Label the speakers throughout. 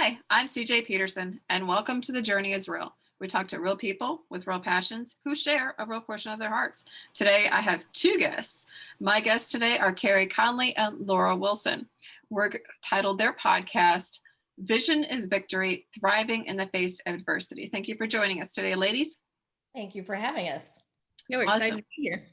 Speaker 1: Hi, I'm CJ Peterson, and welcome to The Journey is Real. We talk to real people with real passions who share a real portion of their hearts. Today, I have two guests. My guests today are Carey Conley and Laurel Wilson. We're titled their podcast, Vision is Victory, Thriving in the Face of Adversity. Thank you for joining us today, ladies.
Speaker 2: Thank you for having us.
Speaker 3: Yeah, we're excited to be here.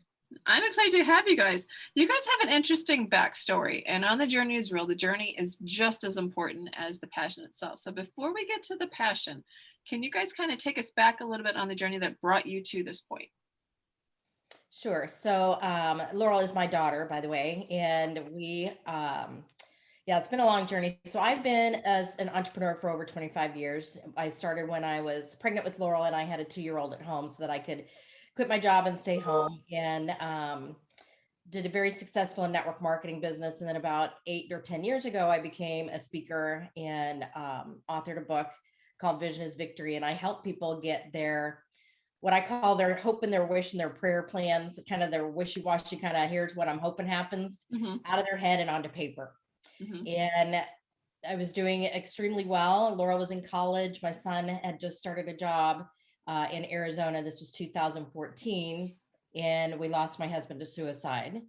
Speaker 1: I'm excited to have you guys. You guys have an interesting backstory, and on The Journey is Real, the journey is just as important as the passion itself. So before we get to the passion, can you guys kind of take us back a little bit on the journey that brought you to this point?
Speaker 2: Sure. So Laurel is my daughter, by the way, and it's been a long journey. So I've been as an entrepreneur for over 25 years. I started when I was pregnant with Laurel and I had a 2-year-old at home so that I could quit my job and stay home, and did a very successful network marketing business. And then about 8 or 10 years ago, I became a speaker and authored a book called Vision is Victory. And I help people get what I call their hope and their wish and their prayer plans, kind of their wishy-washy kind of here's what I'm hoping happens out of their head and onto paper. And I was doing extremely well. Laura was in college. My son had just started a job in Arizona. This was 2014. And we lost my husband to suicide.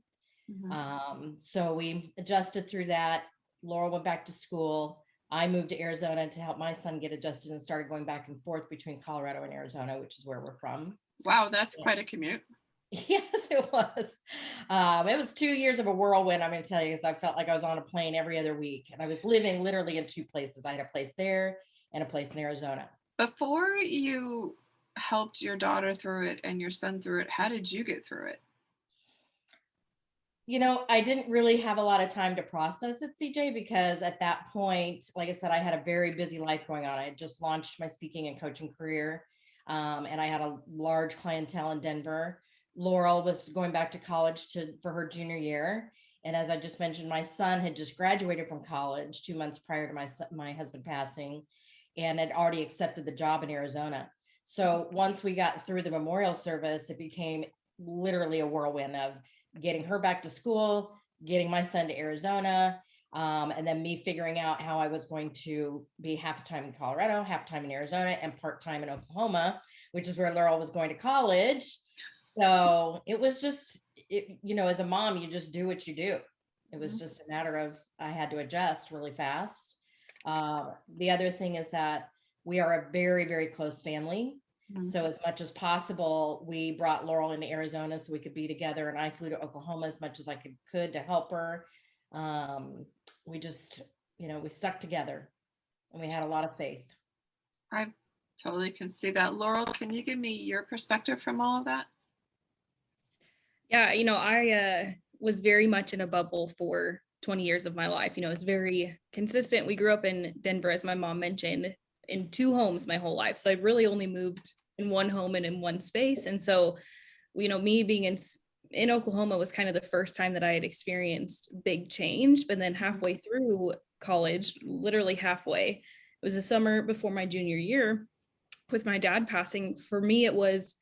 Speaker 2: So we adjusted through that. Laura went back to school. I moved to Arizona to help my son get adjusted and started going back and forth between Colorado and Arizona, which is where we're from.
Speaker 1: Wow, that's quite a commute.
Speaker 2: Yes, it was. It was 2 years of a whirlwind, I'm going to tell you, because I felt like I was on a plane every other week. And I was living literally in two places. I had a place there and a place in Arizona.
Speaker 1: Before you helped your daughter through it and your son through it, how did you get through it?
Speaker 2: You know, I didn't really have a lot of time to process it, CJ, because at that point, like I said, I had a very busy life going on. I had just launched my speaking and coaching career, and I had a large clientele in Denver. Laurel was going back to college for her junior year. And as I just mentioned, my son had just graduated from college 2 months prior to my husband passing, and had already accepted the job in Arizona. So once we got through the memorial service, it became literally a whirlwind of getting her back to school, getting my son to Arizona, and then me figuring out how I was going to be half the time in Colorado, half the time in Arizona, and part-time in Oklahoma, which is where Laurel was going to college. So it was just, as a mom, you just do what you do. It was just a matter of, I had to adjust really fast. The other thing is that we are a very, very close family. So as much as possible, we brought Laurel into Arizona so we could be together. And I flew to Oklahoma as much as I could to help her. We just, we stuck together and we had a lot of faith.
Speaker 1: I totally can see that. Laurel, can you give me your perspective from all of that?
Speaker 3: Yeah, I was very much in a bubble for 20 years of my life. It was very consistent. We grew up in Denver, as my mom mentioned, in 2 homes my whole life. So I really only moved in one home and in one space. And so, me being in Oklahoma was kind of the first time that I had experienced big change. But then halfway through college, literally halfway, it was the summer before my junior year, with my dad passing. For me, it was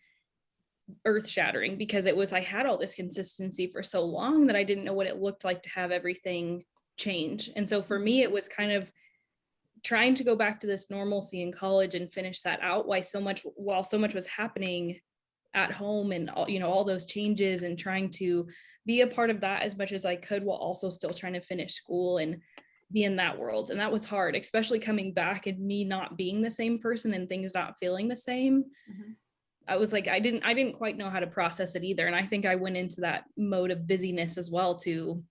Speaker 3: earth shattering because I had all this consistency for so long that I didn't know what it looked like to have everything change. And so for me, it was kind of trying to go back to this normalcy in college and finish that out while so much was happening at home, and all those changes, and trying to be a part of that as much as I could while also still trying to finish school and be in that world. And that was hard, especially coming back and me not being the same person and things not feeling the same. I was like, I didn't quite know how to process it either. And I think I went into that mode of busyness as well to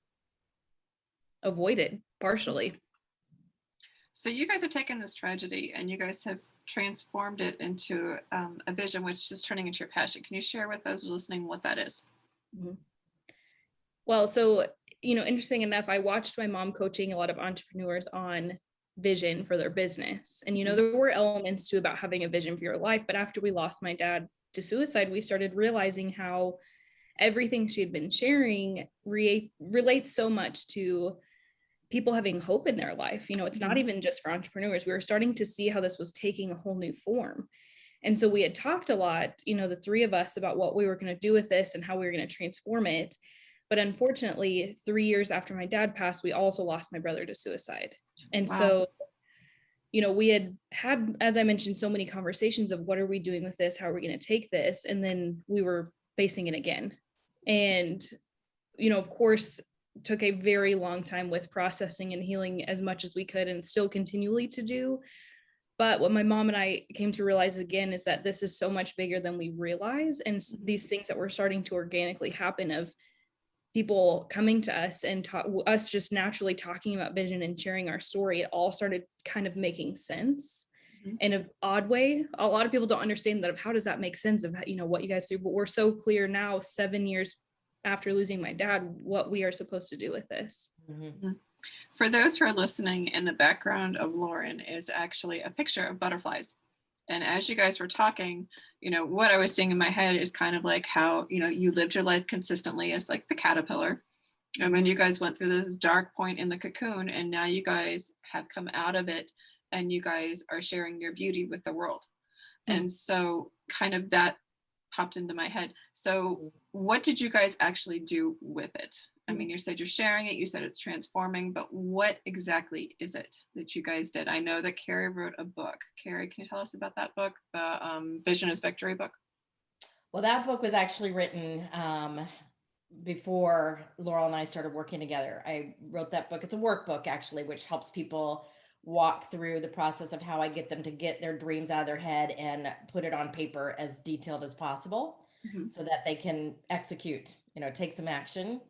Speaker 3: avoid it partially.
Speaker 1: So you guys have taken this tragedy and you guys have transformed it into a vision, which is turning into your passion. Can you share with those listening what that is?
Speaker 3: Well, so, interesting enough, I watched my mom coaching a lot of entrepreneurs on vision for their business. And, there were elements to about having a vision for your life. But after we lost my dad to suicide, we started realizing how everything she had been sharing relates so much to people having hope in their life. It's not even just for entrepreneurs. We were starting to see how this was taking a whole new form. And so we had talked a lot, the 3 of us, about what we were going to do with this and how we were going to transform it. But unfortunately, 3 years after my dad passed, we also lost my brother to suicide. And so, we had, as I mentioned, so many conversations of what are we doing with this? How are we going to take this? And then we were facing it again. And, of course, took a very long time with processing and healing as much as we could and still continually to do. But what my mom and I came to realize again is that this is so much bigger than we realize. And these things that were starting to organically happen of people coming to us and us just naturally talking about vision and sharing our story, it all started kind of making sense in an odd way. A lot of people don't understand that of how does that make sense of, what you guys do, but we're so clear now, 7 years after losing my dad, what we are supposed to do with this.
Speaker 2: Mm-hmm.
Speaker 1: For those who are listening, in the background of Lauren is actually a picture of butterflies. And as you guys were talking, what I was seeing in my head is kind of like how, you lived your life consistently as like the caterpillar. And when you guys went through this dark point in the cocoon, and now you guys have come out of it and you guys are sharing your beauty with the world. Mm-hmm. And so kind of that popped into my head. So what did you guys actually do with it? I mean, you said you're sharing it, you said it's transforming, but what exactly is it that you guys did? I know that Carey wrote a book. Carey, can you tell us about that book, the Vision is Victory book?
Speaker 2: Well, that book was actually written before Laurel and I started working together. I wrote that book. It's a workbook, actually, which helps people walk through the process of how I get them to get their dreams out of their head and put it on paper as detailed as possible, so that they can execute, take some action.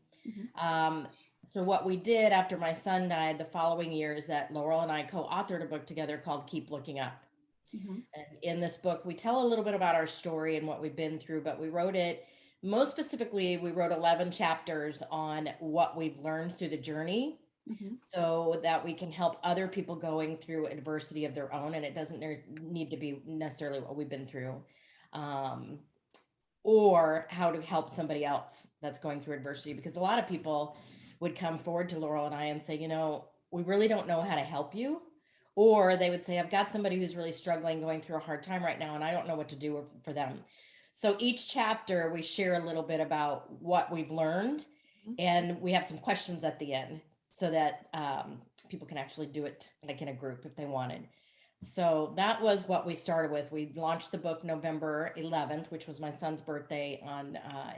Speaker 2: So what we did after my son died the following year is that Laurel and I co-authored a book together called Keep Looking Up. And in this book, we tell a little bit about our story and what we've been through, but we wrote it, most specifically, we wrote 11 chapters on what we've learned through the journey, so that we can help other people going through adversity of their own. And it doesn't need to be necessarily what we've been through. Or how to help somebody else that's going through adversity. Because a lot of people would come forward to Laurel and I and say, we really don't know how to help you. Or they would say, I've got somebody who's really struggling, going through a hard time right now, and I don't know what to do for them. So each chapter, we share a little bit about what we've learned, and we have some questions at the end so that people can actually do it like in a group if they wanted. So that was what we started with. We launched the book November 11th, which was my son's birthday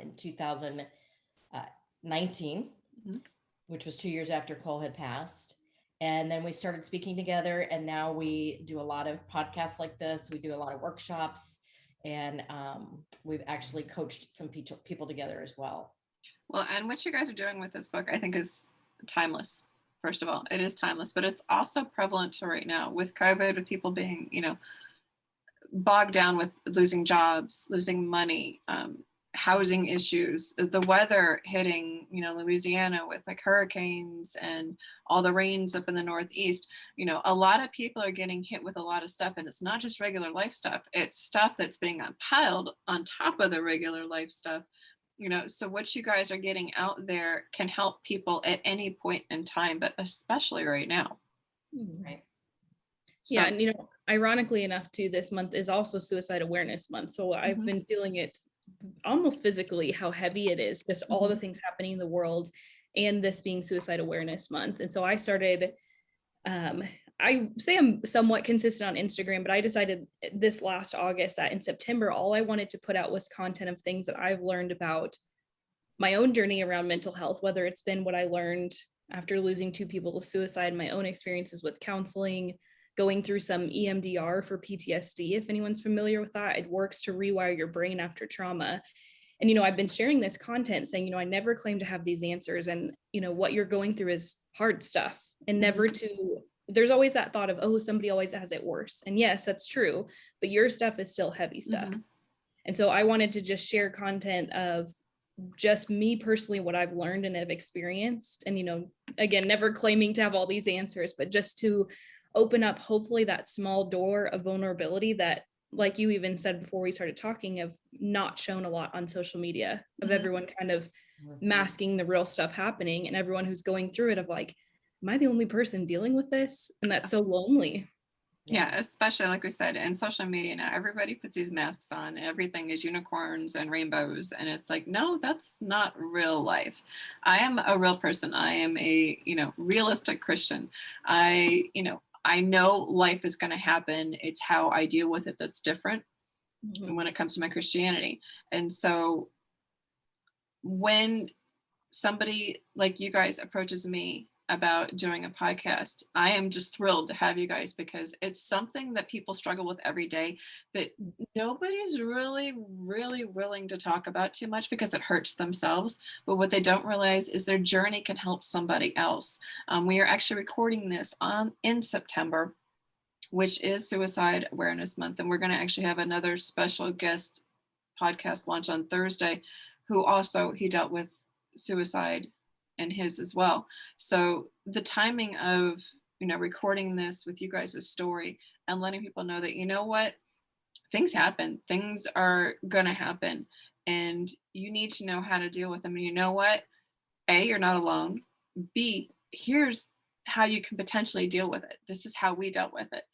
Speaker 2: in 2019, which was 2 years after Cole had passed. And then we started speaking together, and now we do a lot of podcasts like this. We do a lot of workshops, and we've actually coached some people together as well.
Speaker 1: Well, and what you guys are doing with this book, I think, is timeless. First of all, it is timeless, but it's also prevalent to right now with COVID, with people being, bogged down with losing jobs, losing money, housing issues, the weather hitting, Louisiana with like hurricanes and all the rains up in the Northeast. A lot of people are getting hit with a lot of stuff, and it's not just regular life stuff. It's stuff that's being piled on top of the regular life stuff. So what you guys are getting out there can help people at any point in time, but especially right now.
Speaker 2: Right.
Speaker 3: So, yeah. And, ironically enough too, this month is also Suicide Awareness Month. So I've been feeling it almost physically, how heavy it is, just all the things happening in the world, and this being Suicide Awareness Month. And so I started, I say I'm somewhat consistent on Instagram, but I decided this last August that in September, all I wanted to put out was content of things that I've learned about my own journey around mental health, whether it's been what I learned after losing 2 people to suicide, my own experiences with counseling, going through some EMDR for PTSD. If anyone's familiar with that, it works to rewire your brain after trauma. And, I've been sharing this content saying, I never claim to have these answers. And, what you're going through is hard stuff, and never to, there's always that thought of, oh, somebody always has it worse. And yes, that's true, but your stuff is still heavy stuff. And so I wanted to just share content of just me personally, what I've learned and have experienced. And, again, never claiming to have all these answers, but just to open up, hopefully, that small door of vulnerability that, like you even said before we started talking, have not shown a lot on social media, of everyone kind of masking the real stuff happening, and everyone who's going through it of like, am I the only person dealing with this? And that's so lonely.
Speaker 1: Yeah, especially like we said, in social media now, everybody puts these masks on. Everything is unicorns and rainbows. And it's like, no, that's not real life. I am a real person. I am a, realistic Christian. I I know life is going to happen. It's how I deal with it that's different when it comes to my Christianity. And so when somebody like you guys approaches me about doing a podcast, I am just thrilled to have you guys, because it's something that people struggle with every day that nobody's really willing to talk about too much because it hurts themselves. But what they don't realize is their journey can help somebody else. We are actually recording this in September, which is Suicide Awareness Month, and we're going to actually have another special guest podcast launch on Thursday, who also, he dealt with suicide and his as well. So the timing of, recording this with you guys' story and letting people know that, you know what, things happen, things are gonna happen, and you need to know how to deal with them. And you know what, A, you're not alone. B, here's how you can potentially deal with it. This is how we dealt with it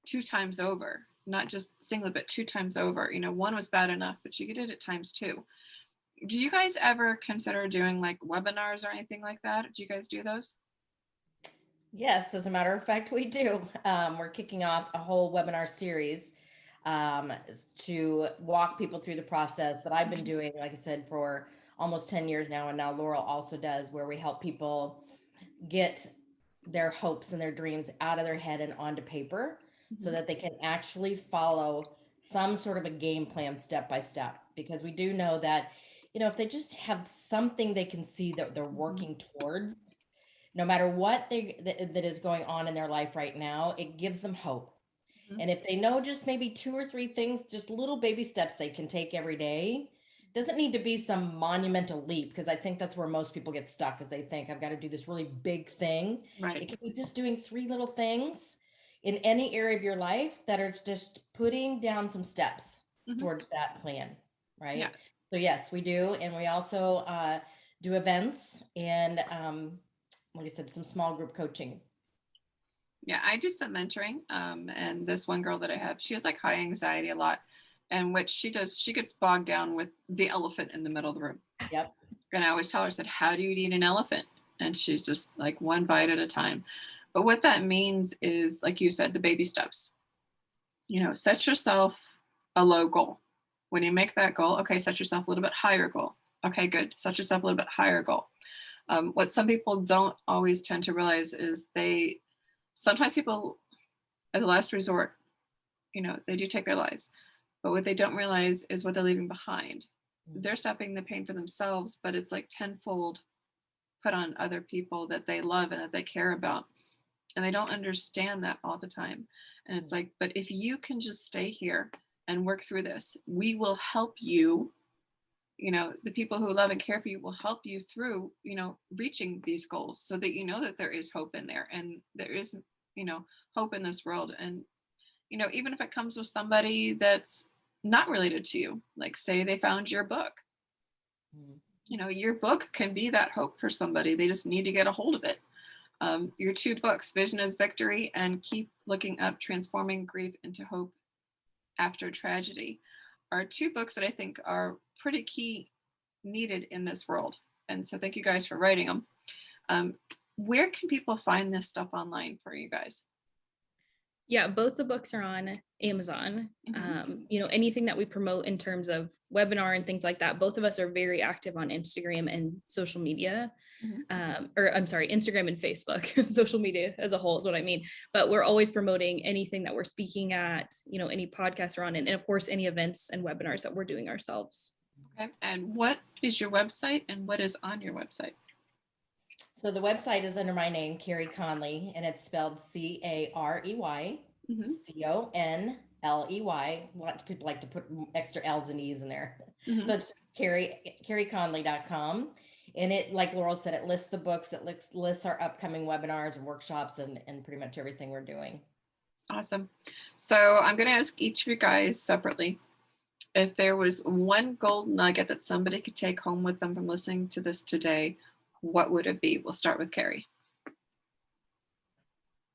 Speaker 1: 2 times over, not just singly, but 2 times over. One was bad enough, but you did it times 2. Do you guys ever consider doing like webinars or anything like that? Do you guys do those?
Speaker 2: Yes, as a matter of fact, we do. We're kicking off a whole webinar series to walk people through the process that I've been doing, like I said, for almost 10 years now. And now Laurel also does, where we help people get their hopes and their dreams out of their head and onto paper so that they can actually follow some sort of a game plan step by step. Because we do know that, if they just have something they can see that they're working towards, no matter what that is going on in their life right now, it gives them hope. And if they know just maybe 2 or 3 things, just little baby steps they can take every day, doesn't need to be some monumental leap, because I think that's where most people get stuck, is they think I've got to do this really big thing.
Speaker 1: Right.
Speaker 2: It could be just doing 3 little things in any area of your life that are just putting down some steps towards that plan, right?
Speaker 1: Yeah.
Speaker 2: So yes, we do. And we also do events and like I said, some small group coaching.
Speaker 1: Yeah, I do some mentoring. And this one girl that I have, she has like high anxiety a lot. And what she does, she gets bogged down with the elephant in the middle of the room.
Speaker 2: Yep.
Speaker 1: And I always tell her, I said, how do you eat an elephant? And she's just like, one bite at a time. But what that means is, like you said, the baby steps. Set yourself a low goal. When you make that goal, okay, set yourself a little bit higher goal. Okay, good. Set yourself a little bit higher goal. What some people don't always tend to realize is sometimes people, as a last resort, they do take their lives. But what they don't realize is what they're leaving behind. They're stopping the pain for themselves, but it's like tenfold put on other people that they love and that they care about. And they don't understand that all the time. And it's like, but if you can just stay here and work through this, we will help you. The people who love and care for you will help you through, reaching these goals, so that that there is hope in there, and there is, hope in this world. And, even if it comes with somebody that's not related to you, like say they found your book, your book can be that hope for somebody. They just need to get a hold of it. Your 2 books, Vision is Victory and Keep Looking Up, Transforming Grief into Hope After Tragedy, are 2 books that I think are pretty key, needed in this world. And so thank you guys for writing them. Where can people find this stuff online for you guys?
Speaker 3: Yeah, both the books are on Amazon. Anything that we promote in terms of webinar and things like that, both of us are very active on Instagram and social media. Instagram and Facebook. Social media as a whole is what I mean. But we're always promoting anything that we're speaking at, any podcasts are on, and of course, any events and webinars that we're doing ourselves.
Speaker 1: Okay. And what is your website, and what is on your website?
Speaker 2: So the website is under my name, Carey Conley, and it's spelled Carey, Conley. Lots of people like to put extra L's and E's in there. So it's just careyconley.com. And it, like Laurel said, it lists the books, it lists our upcoming webinars and workshops and pretty much everything we're doing.
Speaker 1: Awesome. So I'm going to ask each of you guys separately, if there was one gold nugget that somebody could take home with them from listening to this today, what would it be? We'll start with Carey.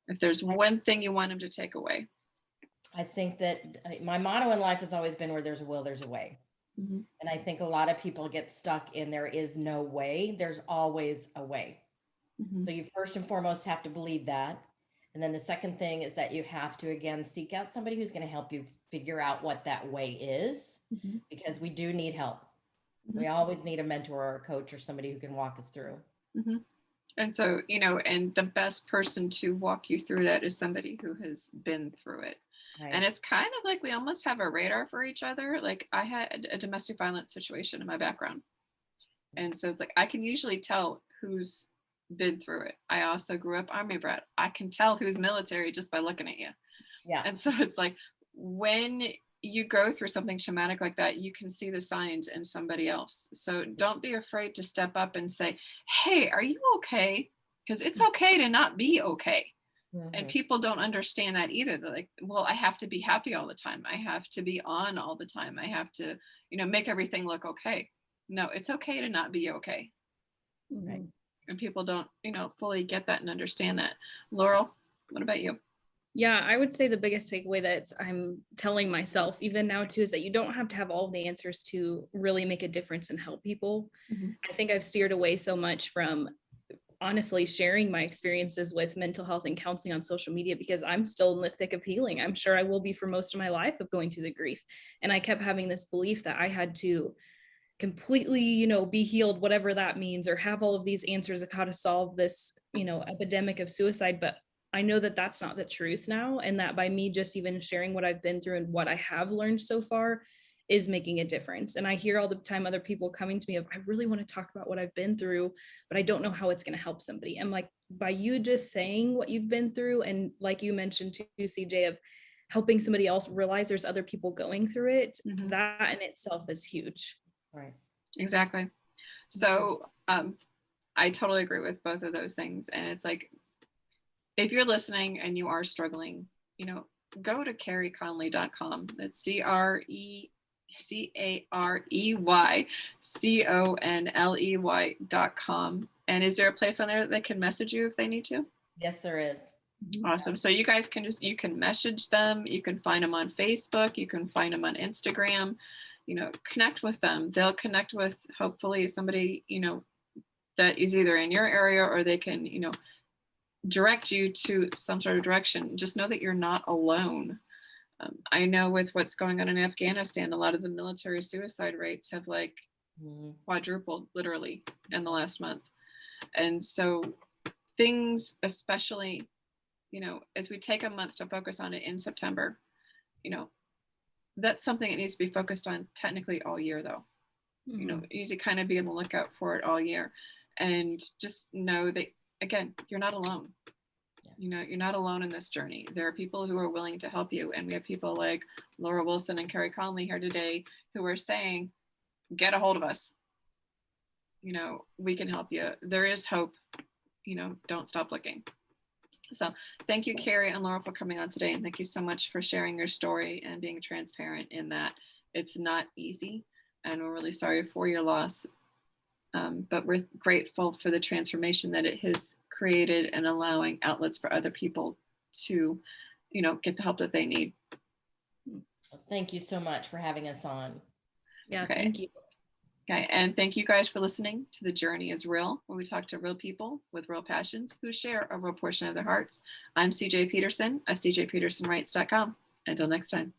Speaker 1: If there's one thing you want them to take away.
Speaker 2: I think that my motto in life has always been, where there's a will, there's a way. And I think a lot of people get stuck in there is no way. There's always a way. So you first and foremost have to believe that. And then the second thing is that you have to, again, seek out somebody who's going to help you figure out what that way is, because we do need help. We always need a mentor or a coach or somebody who can walk us through.
Speaker 1: And so, and the best person to walk you through that is somebody who has been through it.
Speaker 2: Right.
Speaker 1: And it's kind of like we almost have a radar for each other. Like I had a domestic violence situation in my background. And so it's like, I can usually tell who's been through it. I also grew up Army brat. I can tell who's military just by looking at you.
Speaker 2: Yeah.
Speaker 1: And so it's like, when you go through something traumatic like that, you can see the signs in somebody else. So don't be afraid to step up and say, hey, are you okay? Because it's okay to not be okay. And people don't understand that either. They're like, well, I have to be happy all the time. I have to be on all the time. I have to, make everything look okay. No, it's okay to not be okay.
Speaker 2: Right.
Speaker 1: And people don't, fully get that and understand that. Laurel, what about you?
Speaker 3: Yeah, I would say the biggest takeaway that I'm telling myself even now too is that you don't have to have all the answers to really make a difference and help people. I think I've steered away so much from honestly sharing my experiences with mental health and counseling on social media because I'm still in the thick of healing. I'm sure I will be for most of my life of going through the grief. And I kept having this belief that I had to completely, be healed, whatever that means, or have all of these answers of how to solve this, epidemic of suicide. But I know that that's not the truth now. And that by me just even sharing what I've been through and what I have learned so far is making a difference. And I hear all the time other people coming to me of, I really want to talk about what I've been through, but I don't know how it's going to help somebody. I'm like, by you just saying what you've been through, and like you mentioned too, CJ, of helping somebody else realize there's other people going through it, that in itself is huge.
Speaker 2: Right.
Speaker 1: Exactly. So I totally agree with both of those things. And it's like, if you're listening and you are struggling, go to careyconley.com. That's CareyConley.com. And is there a place on there that they can message you if they need to?
Speaker 2: Yes, there is.
Speaker 1: Awesome. So you guys you can message them. You can find them on Facebook. You can find them on Instagram. Connect with them. They'll connect with hopefully somebody, that is either in your area, or they can, direct you to some sort of direction. Just know that you're not alone. I know with what's going on in Afghanistan, a lot of the military suicide rates have quadrupled literally in the last month. And so things, especially, as we take a month to focus on it in September, that's something that needs to be focused on technically all year though. You need to kind of be on the lookout for it all year, and just know that, again, you're not alone. You're not alone in this journey. There are people who are willing to help you. And we have people like Laura Wilson and Carey Conley here today who are saying, get a hold of us. We can help you. There is hope. Don't stop looking. So thank you, Carey and Laura, for coming on today. And thank you so much for sharing your story and being transparent in that. It's not easy. And we're really sorry for your loss. But we're grateful for the transformation that it has created and allowing outlets for other people to, get the help that they need.
Speaker 2: Thank you so much for having us on.
Speaker 3: Yeah,
Speaker 1: okay.
Speaker 3: Thank you.
Speaker 1: Okay, and thank you guys for listening to The Journey is Real, where we talk to real people with real passions who share a real portion of their hearts. I'm CJ Peterson of cjpetersonwrites.com. Until next time.